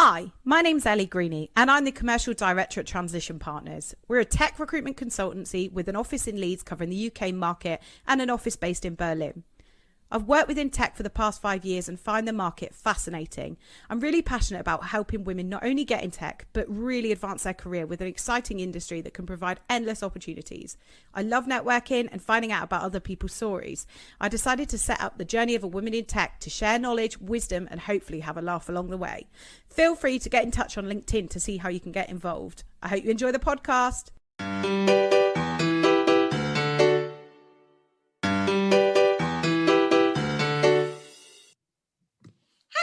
Hi, my name's Elly and I'm the Commercial Director at Transition Partners. We're a tech recruitment consultancy with an office in Leeds covering the UK market and an office based in Berlin. I've worked within tech for the past 5 years and find the market fascinating. I'm really passionate about helping women not only get in tech, but really advance their career with an exciting industry that can provide endless opportunities. I love networking and finding out about other people's stories. I decided to set up the Journey of a Woman in Tech to share knowledge, wisdom, and hopefully have a laugh along the way. Feel free to get in touch on LinkedIn to see how you can get involved. I hope you enjoy the podcast.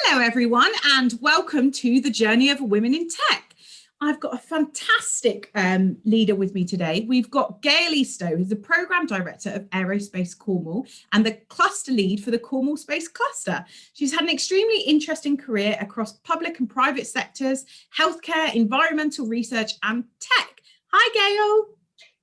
Hello everyone and welcome to the Journey of Women in Tech. I've got a fantastic leader with me today. We've got Gail Eastaugh, who's the Programme Director of AeroSpace Cornwall and the Cluster Lead for the Cornwall Space Cluster. She's had an extremely interesting career across public and private sectors, healthcare, environmental research and tech. Hi Gail.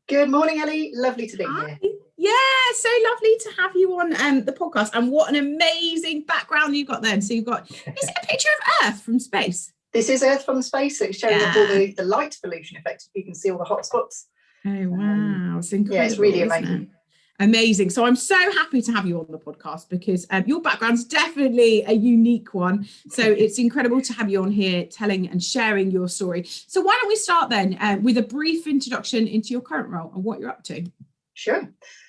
Good morning, Elly. Lovely to be here. Yeah, so lovely to have you on the podcast. And what an amazing background you've got then. So you've got, is it a picture of Earth from space? This is Earth from space. So it's showing up all the light pollution effects. You can see all the hot spots. Oh, wow. It's incredible. Yeah, it's really amazing. Amazing. So I'm so happy to have you on the podcast because your background's definitely a unique one. So it's incredible to have you on here telling and sharing your story. So why don't we start then with a brief introduction into your current role and what you're up to? Sure.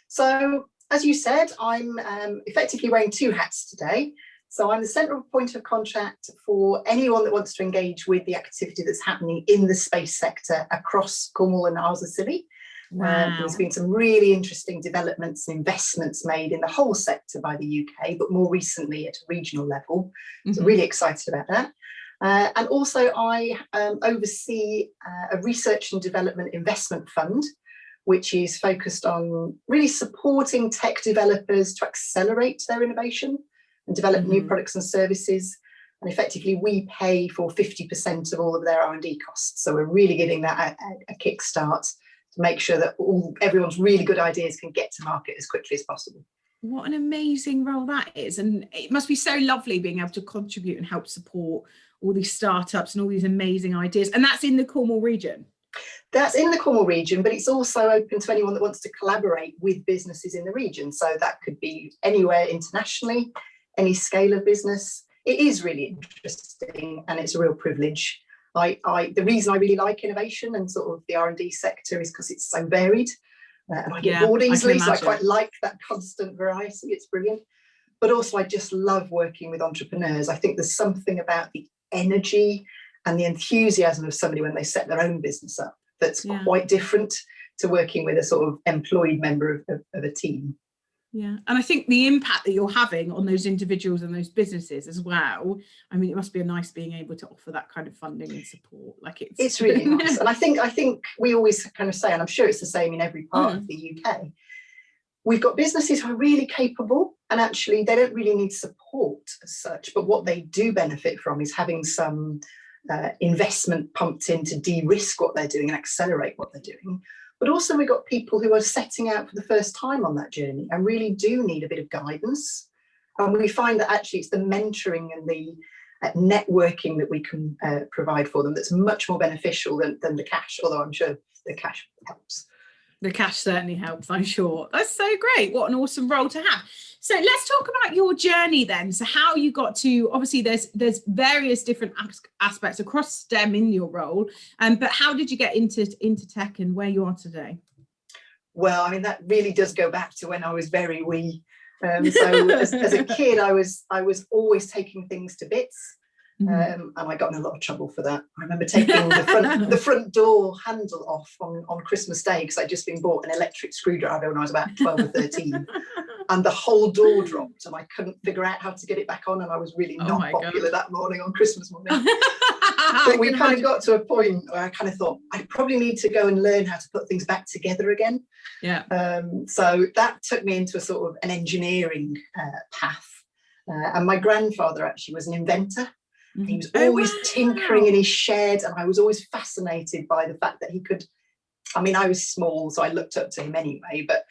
So as you said, I'm effectively wearing two hats today. So I'm the central point of contact for anyone that wants to engage with the activity that's happening in the space sector across Cornwall and Isles of Scilly. Wow. There's been some really interesting developments and investments made in the whole sector by the UK, but more recently at a regional level. So really excited about that. And also I oversee a research and development investment fund, which is focused on really supporting tech developers to accelerate their innovation and develop new products and services. And effectively, we pay for 50% of all of their R&D costs. So we're really giving that a kickstart to make sure that everyone's really good ideas can get to market as quickly as possible. What an amazing role that is. And it must be so lovely being able to contribute and help support all these startups and all these amazing ideas. And that's in the Cornwall region. That's in the Cornwall region, but it's also open to anyone that wants to collaborate with businesses in the region. So that could be anywhere internationally, any scale of business. It is really interesting and it's a real privilege. The reason I really like innovation and sort of the R&D sector is because it's so varied and I get bored easily. So I quite like that constant variety. It's brilliant. But also I just love working with entrepreneurs. I think there's something about the energy and the enthusiasm of somebody when they set their own business up that's quite different to working with a sort of employed member of a team. Yeah, and I think the impact that you're having on those individuals and those businesses as well, I mean, it must be nice being able to offer that kind of funding and support. Like it's really nice. And I think we always kind of say, and I'm sure it's the same in every part of the UK, we've got businesses who are really capable and actually they don't really need support as such, but what they do benefit from is having some investment pumped in to de-risk what they're doing and accelerate what they're doing. But also we've got people who are setting out for the first time on that journey and really do need a bit of guidance. And we find that actually it's the mentoring and the networking that we can provide for them that's much more beneficial than the cash, although I'm sure the cash helps. The cash certainly helps, I'm sure. That's so great. What an awesome role to have. So let's talk about your journey then. So how you got to, obviously there's various different aspects across STEM in your role, but how did you get into tech and where you are today? Well, I mean, that really does go back to when I was very wee. So as a kid, I was always taking things to bits. And I got in a lot of trouble for that. I remember taking the front door handle off on Christmas Day because I'd just been bought an electric screwdriver when I was about 12 or 13 and the whole door dropped and I couldn't figure out how to get it back on and I was really not popular that morning on Christmas morning. But we kind of got to a point where I kind of thought I probably need to go and learn how to put things back together again. Yeah. So that took me into a sort of an engineering path. And my grandfather actually was an inventor. He was always tinkering in his shed and I was always fascinated by the fact that he could, I mean, I was small, so I looked up to him anyway, but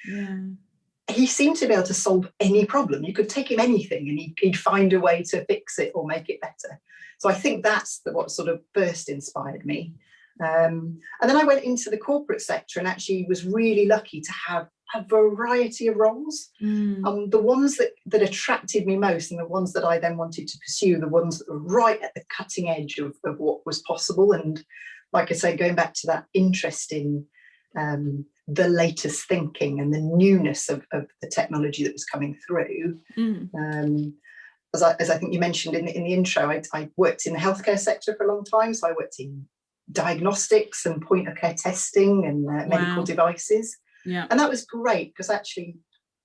he seemed to be able to solve any problem. You could take him anything and he'd find a way to fix it or make it better. So I think that's what sort of first inspired me. And then I went into the corporate sector and actually was really lucky to have a variety of roles. The ones that attracted me most and the ones that I then wanted to pursue, the ones that were right at the cutting edge of what was possible. And like I say, going back to that interest in the latest thinking and the newness of the technology that was coming through. As I think you mentioned in the intro, I worked in the healthcare sector for a long time. So I worked in diagnostics and point of care testing and medical devices. Yeah. And that was great because actually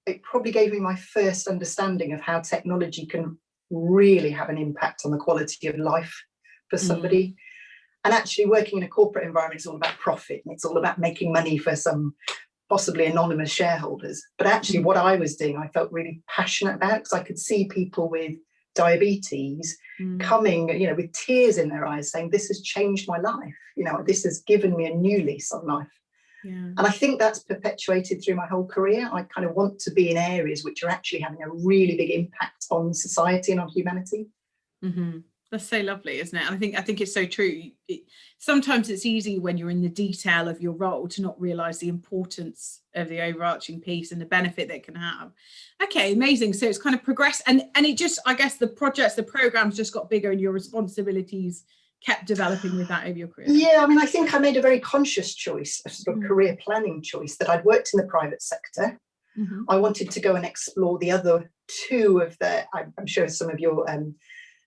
it probably gave me my first understanding of how technology can really have an impact on the quality of life for somebody. And actually working in a corporate environment is all about profit and it's all about making money for some possibly anonymous shareholders. But actually what I was doing, I felt really passionate about because I could see people with diabetes coming, with tears in their eyes saying, this has changed my life. This has given me a new lease on life. Yeah. And I think that's perpetuated through my whole career. I kind of want to be in areas which are actually having a really big impact on society and on humanity. That's so lovely, isn't it? And I think it's so true. Sometimes it's easy when you're in the detail of your role to not realise the importance of the overarching piece and the benefit that it can have. Okay, amazing. So it's kind of progressed, and it just, I guess, the programs just got bigger, and your responsibilities kept developing with that over your career. Yeah, I mean, I think I made a very conscious choice, a sort of career planning choice, that I'd worked in the private sector. I wanted to go and explore the other two of I'm sure some of your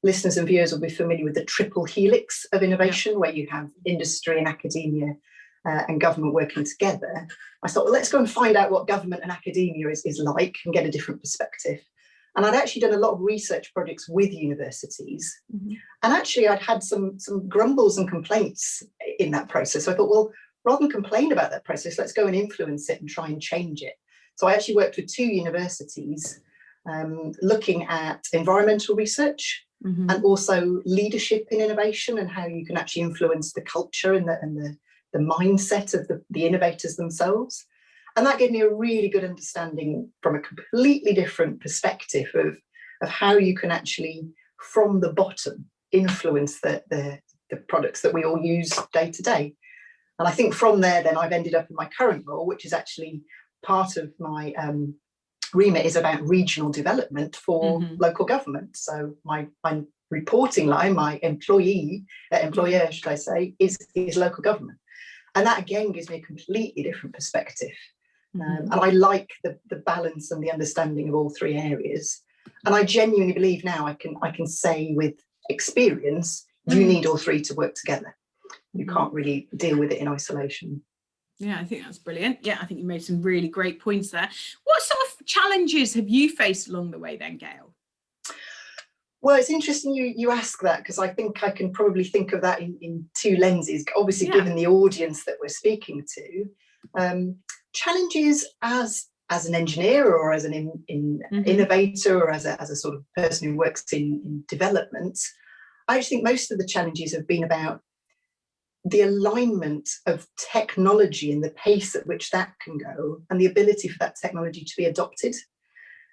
listeners and viewers will be familiar with the triple helix of innovation, where you have industry and academia and government working together. I thought, well, let's go and find out what government and academia is like and get a different perspective. And I'd actually done a lot of research projects with universities. And actually I'd had some grumbles and complaints in that process. So I thought, well, rather than complain about that process, let's go and influence it and try and change it. So I actually worked with 2 universities looking at environmental research and also leadership in innovation and how you can actually influence the culture and the mindset of the innovators themselves. And that gave me a really good understanding from a completely different perspective of how you can actually, from the bottom, influence the products that we all use day to day. And I think from there, then I've ended up in my current role, which is actually part of my remit is about regional development for local government. So my reporting line, my employer, should I say, is local government. And that again gives me a completely different perspective. And I like the balance and the understanding of all 3 areas. And I genuinely believe now I can say with experience, you need all 3 to work together. You can't really deal with it in isolation. Yeah, I think that's brilliant. Yeah, I think you made some really great points there. What sort of challenges have you faced along the way then, Gail? Well, it's interesting you ask that, because I think I can probably think of that in 2 lenses, obviously, given the audience that we're speaking to. Challenges as an engineer or as an innovator or as a sort of person who works in development, I just think most of the challenges have been about the alignment of technology and the pace at which that can go and the ability for that technology to be adopted.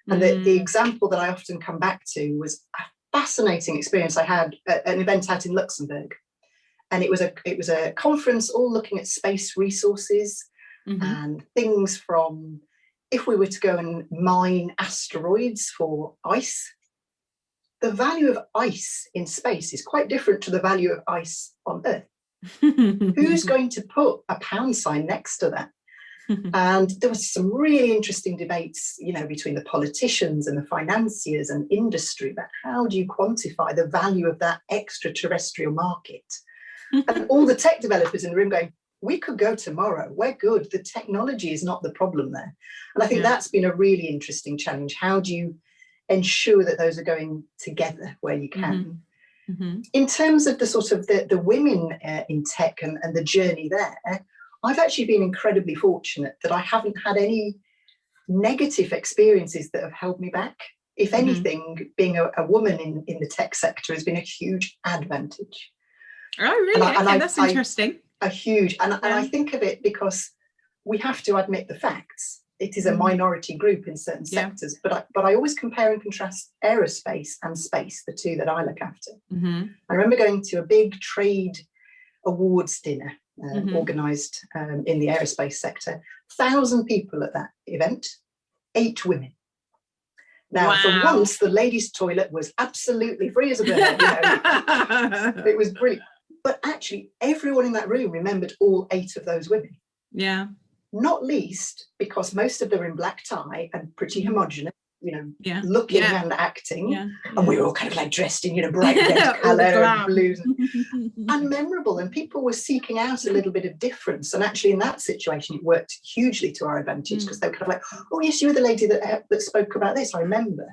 And the example that I often come back to was a fascinating experience I had at an event out in Luxembourg. And it was a conference all looking at space resources and things from, if we were to go and mine asteroids for ice, the value of ice in space is quite different to the value of ice on Earth. Who's going to put a pound sign next to that? And there was some really interesting debates, between the politicians and the financiers and industry about how do you quantify the value of that extraterrestrial market. And all the tech developers in the room going, we could go tomorrow, we're good, the technology is not the problem there. And I think that's been a really interesting challenge. How do you ensure that those are going together where you can? In terms of the sort of the women in tech and the journey there, I've actually been incredibly fortunate that I haven't had any negative experiences that have held me back. If anything, being a woman in the tech sector has been a huge advantage. Oh, really? That's interesting. And I think of it because we have to admit the facts. it is a minority group in certain sectors, but I always compare and contrast aerospace and space, the two that I look after. I remember going to a big trade awards dinner organised in the aerospace sector. 1,000 people at that event, 8 women. Now, for once, the ladies' toilet was absolutely free as a bird. It was brilliant. But actually, everyone in that room remembered all 8 of those women. Yeah. Not least because most of them were in black tie and pretty homogenous, looking and acting. And we were all kind of like dressed in, bright red colour and blues and memorable. And people were seeking out a little bit of difference. And actually, in that situation, it worked hugely to our advantage because they were kind of like, oh, yes, you were the lady that spoke about this. I remember.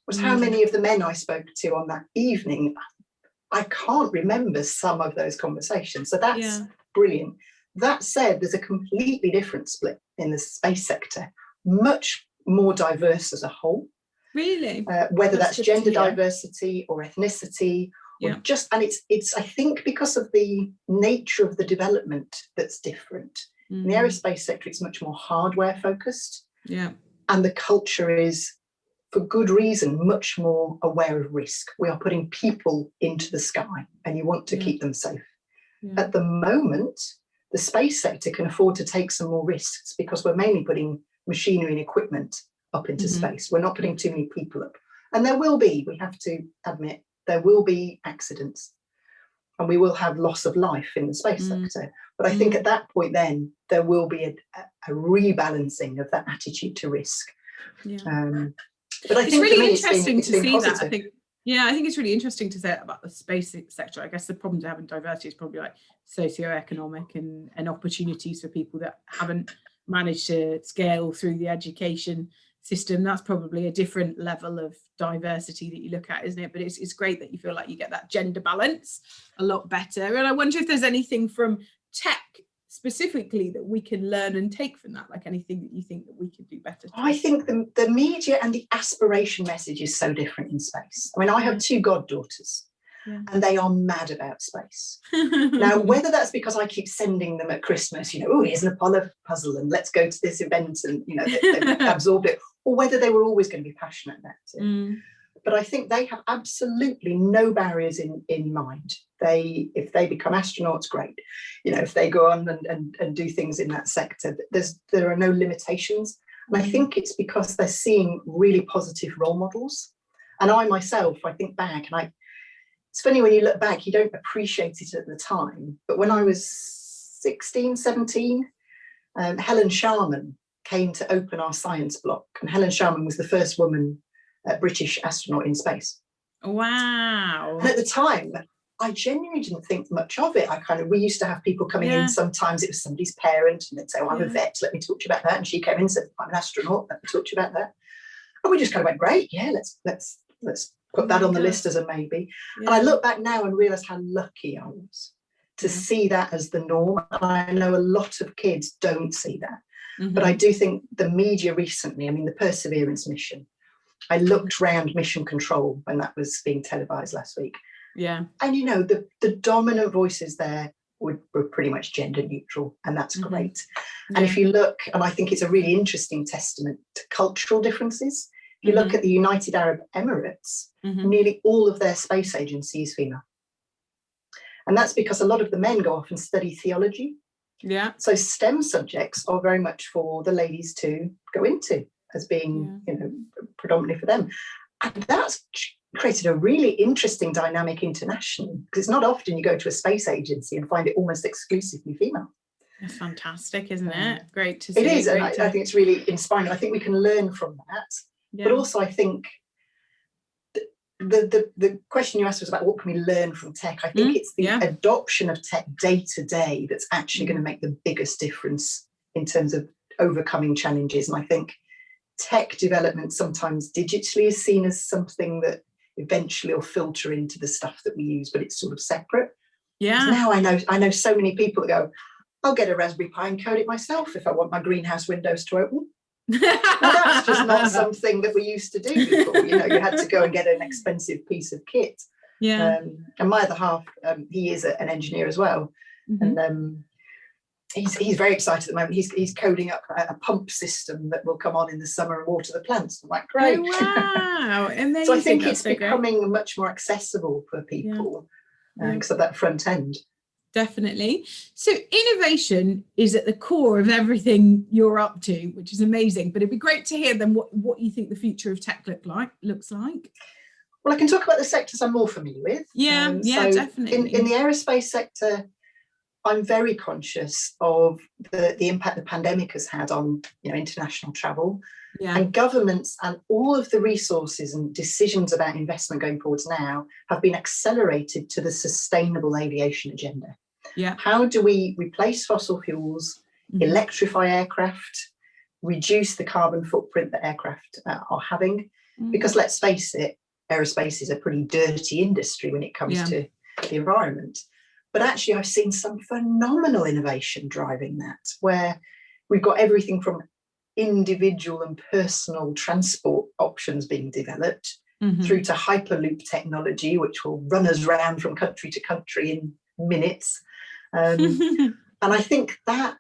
Was how many of the men I spoke to on that evening. I can't remember some of those conversations. So that's brilliant. That said, there's a completely different split in the space sector, much more diverse as a whole. Really? Whether that's gender diversity or ethnicity, or and it's I think because of the nature of the development that's different. In the aerospace sector, it's much more hardware focused. Yeah. And the culture is, for good reason, much more aware of risk. We are putting people into the sky and you want to keep them safe. Yeah. At the moment, the space sector can afford to take some more risks because we're mainly putting machinery and equipment up into space. We're not putting too many people up. And there will be, we have to admit, there will be accidents and we will have loss of life in the space sector. But I think at that point then, there will be a rebalancing of that attitude to risk. Yeah. But I think really interesting to see that. I think it's really interesting to say about the space sector. I guess the problem to having diversity is probably like socioeconomic and opportunities for people that haven't managed to scale through the education system. That's probably a different level of diversity that you look at, isn't it? But it's great that you feel like you get that gender balance a lot better. And I wonder if there's anything from tech specifically that we can learn and take from that, like anything that you think that we could do better? I think the media and the aspiration message is so different in space. I mean, I have 2 goddaughters and they are mad about space. Now, whether that's because I keep sending them at Christmas, oh, here's an Apollo puzzle and let's go to this event and, they've absorbed it, or whether they were always going to be passionate about it. But I think they have absolutely no barriers in mind. If they become astronauts, great. If they go on and do things in that sector, there are no limitations. And I think it's because they're seeing really positive role models. And I myself, I think back, and it's funny when you look back, you don't appreciate it at the time. But when I was 16, 17, Helen Sharman came to open our science block. And Helen Sharman was the first woman British astronaut in space. Wow. And at the time, I genuinely didn't think much of it. We used to have people coming in. Sometimes it was somebody's parent and they'd say, oh, I'm a vet, let me talk to you about that. And she came in and said, I'm an astronaut, let me talk to you about that. And we just kind of went, great, let's put that on the list as a maybe. And I look back now and realise how lucky I was to see that as the norm. And I know a lot of kids don't see that. But I do think the media recently, the Perseverance mission, I looked round Mission Control when that was being televised last week. Yeah. And, the dominant voices there were pretty much gender neutral, and that's great. And if you look, and I think it's a really interesting testament to cultural differences. If you look at the United Arab Emirates, nearly all of their space agency is female. And that's because a lot of the men go off and study theology. Yeah. So STEM subjects are very much for the ladies to go into as being, predominantly for them. And that's created a really interesting dynamic internationally, because it's not often you go to a space agency and find it almost exclusively female. That's fantastic, isn't it? Great to see. It is, and I think it's really inspiring. I think we can learn from that. Yeah. But also, I think the question you asked was about what can we learn from tech. I think it's the adoption of tech day to day that's actually going to make the biggest difference in terms of overcoming challenges. And I think tech development sometimes digitally is seen as something that eventually will filter into the stuff that we use, but it's sort of separate. Yeah. Now I know so many people that go, I'll get a Raspberry Pi and code it myself if I want my greenhouse windows to open. Well, that's just not something that we used to do before. You had to go and get an expensive piece of kit. Yeah. And my other half, he is an engineer as well. And he's very excited at the moment. He's coding up a pump system that will come on in the summer and water the plants. I'm like, great. Oh, wow. Amazing. So I think That's it's becoming much more accessible for people because of that front end. Definitely. So innovation is at the core of everything you're up to, which is amazing. But it'd be great to hear then what you think the future of tech looks like. Well, I can talk about the sectors I'm more familiar with. So definitely. In the aerospace sector, I'm very conscious of the impact the pandemic has had on international travel. And governments and all of the resources and decisions about investment going forwards now have been accelerated to the sustainable aviation agenda. How do we replace fossil fuels, electrify aircraft, reduce the carbon footprint that aircraft are having? Because let's face it, aerospace is a pretty dirty industry when it comes to the environment. But actually, I've seen some phenomenal innovation driving that, where we've got everything from individual and personal transport options being developed through to hyperloop technology, which will run us around from country to country in minutes. And I think that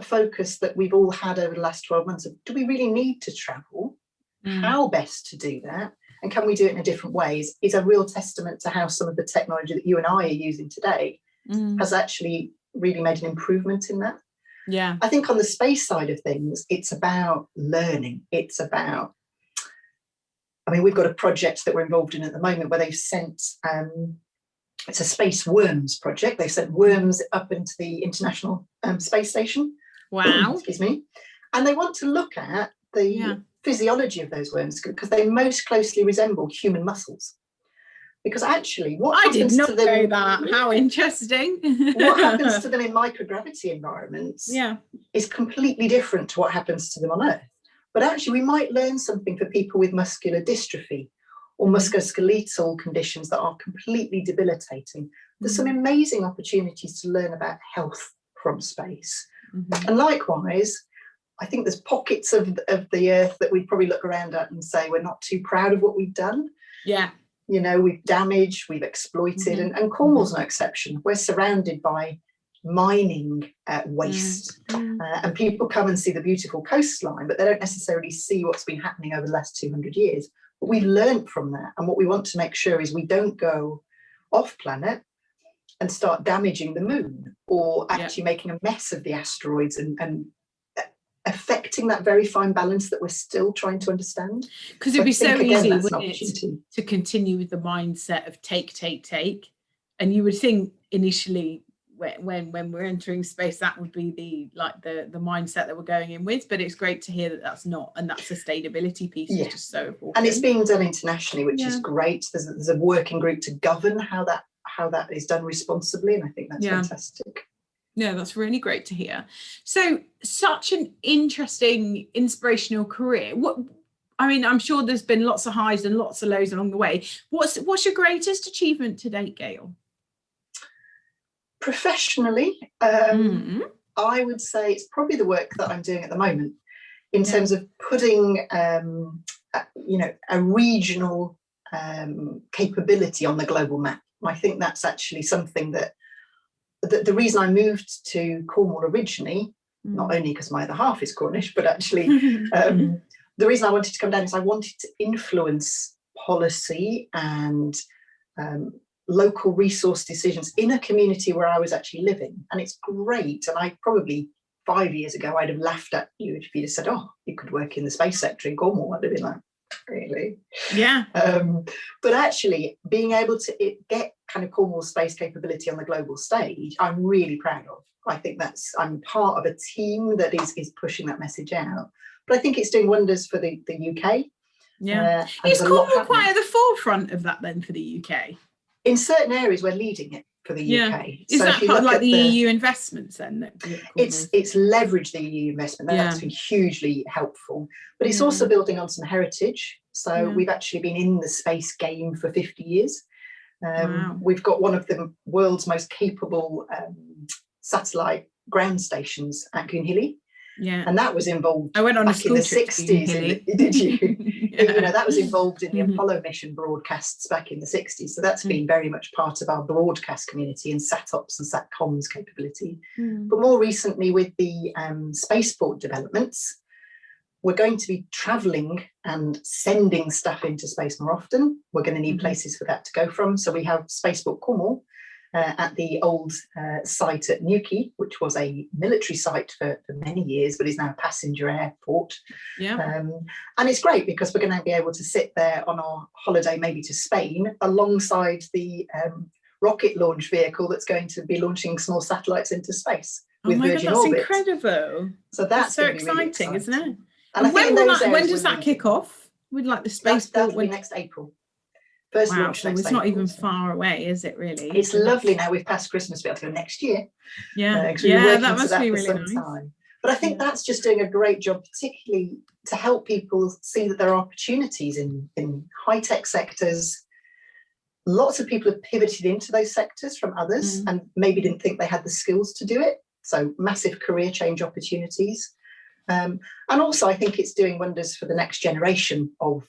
focus that we've all had over the last 12 months of, do we really need to travel? How best to do that? And can we do it in a different ways is a real testament to how some of the technology that you and I are using today has actually really made an improvement in that. I think on the space side of things, it's about learning. It's about, we've got a project that we're involved in at the moment where they've sent, it's a space worms project. They've sent worms up into the International Space Station. Wow. Excuse me. And they want to look at the physiology of those worms because they most closely resemble human muscles. Because actually, what happens to them? I did not know that. How interesting. What happens to them in microgravity environments is completely different to what happens to them on Earth. But actually, we might learn something for people with muscular dystrophy or musculoskeletal conditions that are completely debilitating. There's some amazing opportunities to learn about health from space. And likewise, I think there's pockets of the Earth that we'd probably look around at and say we're not too proud of what we've done. We've damaged, we've exploited, and Cornwall's no exception. We're surrounded by mining waste, and people come and see the beautiful coastline, but they don't necessarily see what's been happening over the last 200 years. But we've learned from that, and what we want to make sure is we don't go off planet and start damaging the moon or actually making a mess of the asteroids and affecting that very fine balance that we're still trying to understand. Because it'd be so easy, wouldn't it, to continue with the mindset of take. And you would think initially when we're entering space, that would be the mindset that we're going in with. But it's great to hear that that's not, and that sustainability piece is just so important. And it's being done internationally, which is great. There's a working group to govern how that is done responsibly, and I think that's fantastic. Yeah, that's really great to hear. So, such an interesting, inspirational career. I'm sure there's been lots of highs and lots of lows along the way. What's your greatest achievement to date, Gail? Professionally, I would say it's probably the work that I'm doing at the moment in terms of putting, a regional capability on the global map. I think that's actually something that the reason I moved to Cornwall originally, not only because my other half is Cornish, but actually the reason I wanted to come down is I wanted to influence policy and local resource decisions in a community where I was actually living. And it's great. And I probably 5 years ago, I'd have laughed at you if you'd said, oh, you could work in the space sector in Cornwall. I'd have been like, really? Yeah. But actually being able to get kind of Cornwall's space capability on the global stage, I'm really proud of. I think I'm part of a team that is pushing that message out. But I think it's doing wonders for the UK. Yeah. Is Cornwall quite at the forefront of that then for the UK? In certain areas, we're leading it for the UK. Is that part of like the EU investments then? It's leveraged the EU investment. That's been hugely helpful. But it's also building on some heritage. So we've actually been in the space game for 50 years. We've got one of the world's most capable satellite ground stations at Goonhilly. Yeah. And that was involved I went on back in the 60s. Did you? Yeah. You know, that was involved in the Apollo mission broadcasts back in the 60s. So that's been very much part of our broadcast community and SATOPS and SATCOM's capability. But more recently, with the spaceport developments, we're going to be travelling and sending stuff into space more often. We're going to need places for that to go from. So we have Spaceport Cornwall at the old site at Newquay, which was a military site for many years, but is now a passenger airport. Yeah. And it's great because we're going to be able to sit there on our holiday, maybe to Spain, alongside the rocket launch vehicle that's going to be launching small satellites into space with Virgin God, that's Orbit. Incredible. So that's so exciting, really exciting, isn't it? And when does that kick off? With like the spaceport? That'll be next April. First launch so next it's April, not even far away, is it really? It's lovely now. We've passed Christmas, to be able to go next year. Yeah, that must be really nice. Time. But I think that's just doing a great job, particularly to help people see that there are opportunities in high-tech sectors. Lots of people have pivoted into those sectors from others and maybe didn't think they had the skills to do it. So massive career change opportunities. And also, I think it's doing wonders for the next generation of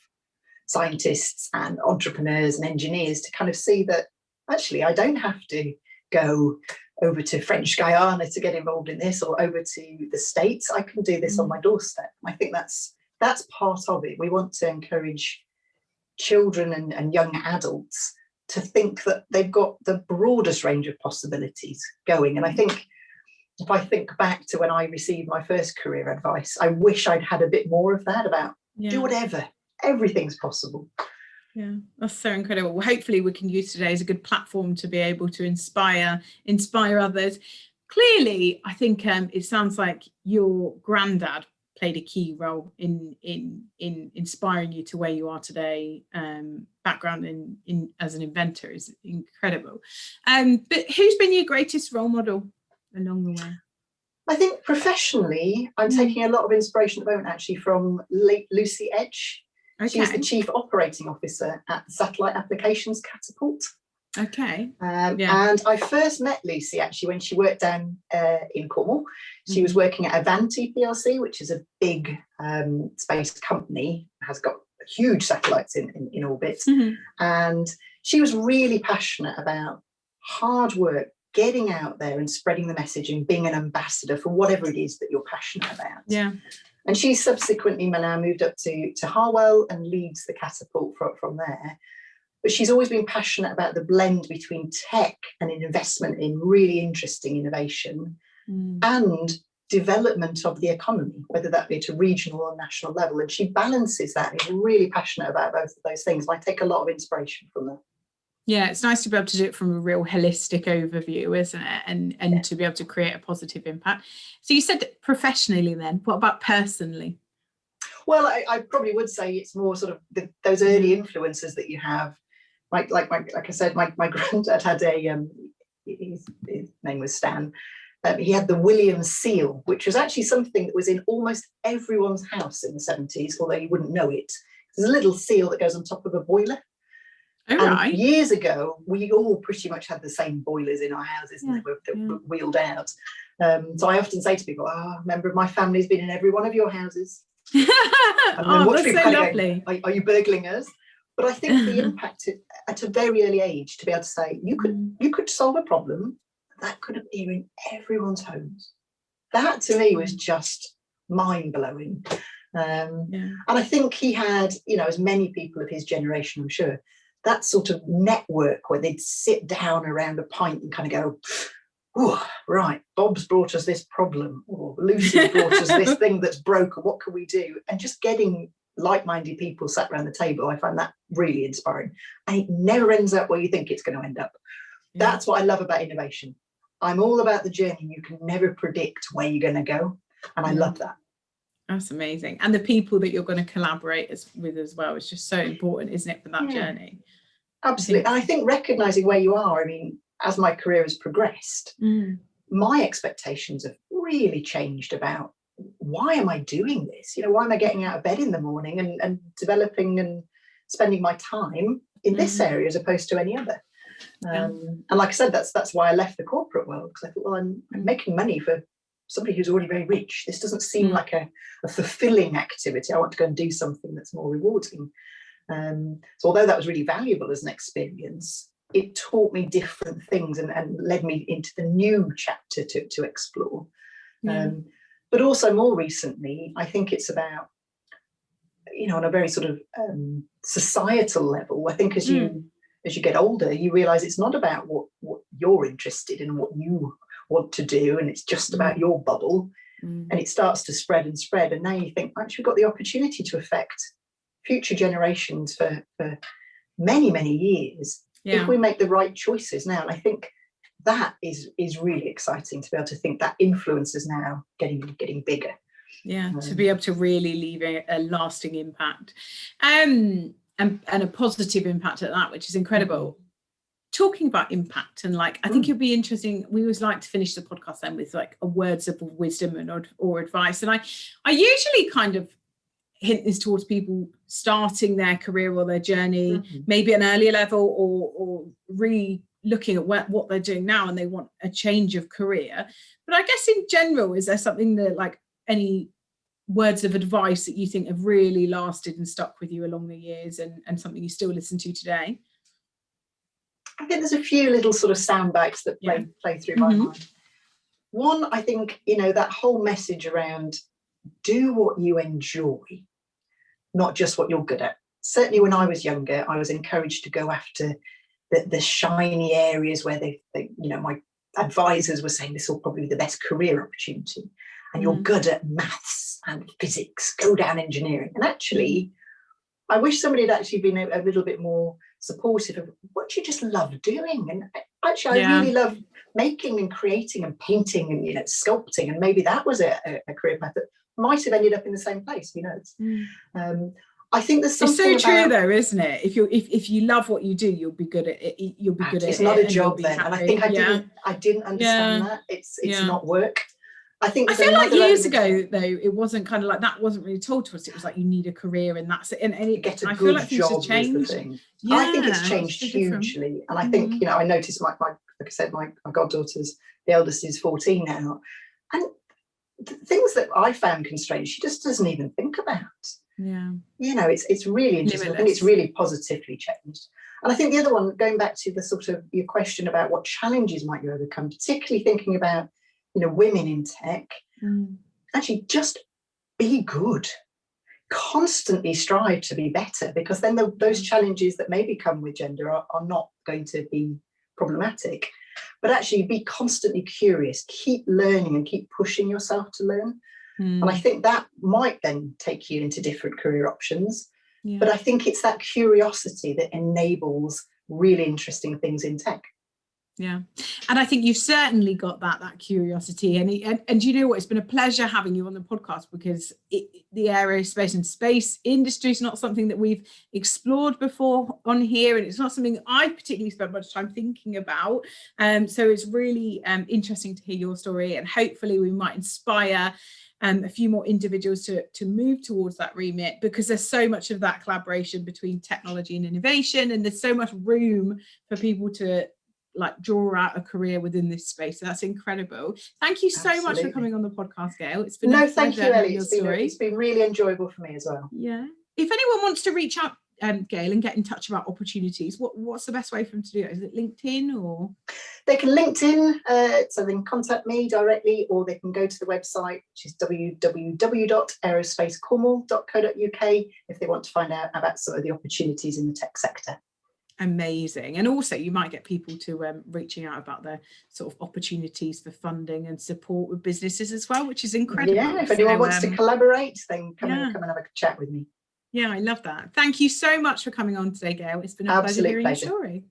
scientists and entrepreneurs and engineers to kind of see that actually I don't have to go over to French Guiana to get involved in this, or over to the States. I can do this on my doorstep. I think that's part of it. We want to encourage children and young adults to think that they've got the broadest range of possibilities going. And I think if I think back to when I received my first career advice, I wish I'd had a bit more of that about do whatever. Everything's possible. Yeah, that's so incredible. Well, hopefully we can use today as a good platform to be able to inspire others. Clearly, I think it sounds like your granddad played a key role in inspiring you to where you are today. Background in as an inventor is incredible. But who's been your greatest role model along the way? I think professionally, I'm taking a lot of inspiration at the moment, actually, from Lucy Edge. Okay. She's the Chief Operating Officer at the Satellite Applications Catapult. Okay. And I first met Lucy actually when she worked down in Cornwall. She was working at Avanti PLC, which is a big space company, has got huge satellites in orbit. And she was really passionate about hard work, getting out there and spreading the message and being an ambassador for whatever it is that you're passionate about. Yeah. And she subsequently now moved up to Harwell and leads the Catapult from there. But she's always been passionate about the blend between tech and investment in really interesting innovation and development of the economy, whether that be at a regional or national level. And she balances that and is really passionate about both of those things. And I take a lot of inspiration from her. Yeah, it's nice to be able to do it from a real holistic overview, isn't it? And to be able to create a positive impact. So you said professionally then, what about personally? Well, I probably would say it's more sort of those early influences that you have. Like I said, my granddad had his name was Stan. He had the Williams seal, which was actually something that was in almost everyone's house in the 70s, although you wouldn't know it. There's a little seal that goes on top of a boiler. Oh, right. Years ago, we all pretty much had the same boilers in our houses that were wheeled out. So I often say to people, a member of my family has been in every one of your houses. That's so lovely. Are you burgling us? But I think the impact at a very early age to be able to say, you could solve a problem that could appear in everyone's homes. That to me was just mind-blowing. And I think he had, as many people of his generation, I'm sure, that sort of network where they'd sit down around a pint and kind of go, oh, right, Bob's brought us this problem, or Lucy brought us this thing that's broken, what can we do? And just getting like-minded people sat around the table, I find that really inspiring. And it never ends up where you think it's going to end up. That's what I love about innovation. I'm all about the journey. You can never predict where you're going to go. And I love that. That's amazing. And the people that you're going to collaborate with as well is just so important, isn't it, for that journey? Absolutely. And I think recognising where you are, as my career has progressed, my expectations have really changed about why am I doing this? Why am I getting out of bed in the morning and developing and spending my time in this area as opposed to any other? And like I said, that's why I left the corporate world, because I thought, well, I'm making money for somebody who's already very rich. This doesn't seem like a fulfilling activity. I want to go and do something that's more rewarding. So although that was really valuable as an experience, it taught me different things and led me into the new chapter to explore. But also more recently, I think it's about, on a very sort of societal level, I think as you get older, you realise it's not about what you're interested in and what you want to do, and it's just about your bubble. And it starts to spread and spread. And now you think, actually, we've got the opportunity to affect future generations for many, many years if we make the right choices now. And I think that is really exciting, to be able to think that influence is now getting bigger. To be able to really leave a lasting impact, and a positive impact at that, which is incredible. Talking about impact, and I think it'd be interesting. We always like to finish the podcast then with a words of wisdom or advice, and I usually kind of hint this towards people starting their career or their journey, maybe at an earlier level, or looking at what they're doing now and they want a change of career. But I guess in general, is there something that any words of advice that you think have really lasted and stuck with you along the years, and something you still listen to today? I think there's a few little sort of sound bites that play through my mind. One, I think, that whole message around do what you enjoy, not just what you're good at. Certainly when I was younger, I was encouraged to go after the shiny areas where they my advisors were saying this will probably be the best career opportunity, and you're good at maths and physics, go down engineering. And actually, I wish somebody had actually been a little bit more supportive of what you just love doing. And actually, I really love making and creating and painting and sculpting, and maybe that was a career path that might have ended up in the same place. Who knows? I think there's something. It's so true, though, isn't it? If you love what you do, you'll be good at it. You'll be good at it. It's not a job then, and I think I didn't understand that. It's not work. I feel like years ago, though, it wasn't kind of like that. Wasn't really told to us. It was like you need a career, and that's it. And I feel like things have changed. I think it's changed hugely, and I think I noticed like I said, my goddaughter's, the eldest, is 14 now, and the things that I found constrained, she just doesn't even think about. It's really interesting. Limitless. I think it's really positively changed. And I think the other one, going back to the sort of your question about what challenges might you overcome, particularly thinking about women in tech, actually just be good, constantly strive to be better, because then those challenges that maybe come with gender are not going to be problematic. But actually be constantly curious, keep learning and keep pushing yourself to learn. And I think that might then take you into different career options. But I think it's that curiosity that enables really interesting things in tech. And I think you've certainly got that curiosity, and you know what, it's been a pleasure having you on the podcast, because the aerospace and space industry is not something that we've explored before on here, and it's not something that I've particularly spent much time thinking about, so it's really interesting to hear your story, and hopefully we might inspire a few more individuals to move towards that remit, because there's so much of that collaboration between technology and innovation, and there's so much room for people to draw out a career within this space. So that's incredible. Thank you so much for coming on the podcast, Gail. It's been thank you, Elly. It's been really enjoyable for me as well. If anyone wants to reach out, Gail, and get in touch about opportunities, what's the best way for them to do it? Is it LinkedIn, or they can LinkedIn, so they can contact me directly, or they can go to the website, which is www.aerospacecornwall.co.uk, if they want to find out about some of the opportunities in the tech sector. Amazing. And also you might get people to reaching out about their sort of opportunities for funding and support with businesses as well, which is incredible. If anyone wants to collaborate, then come and have a chat with me. I love that. Thank you so much for coming on today, Gail. It's been a pleasure hearing your story.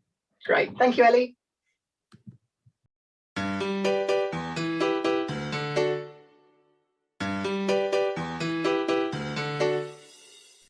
Great. Thank you, Elly.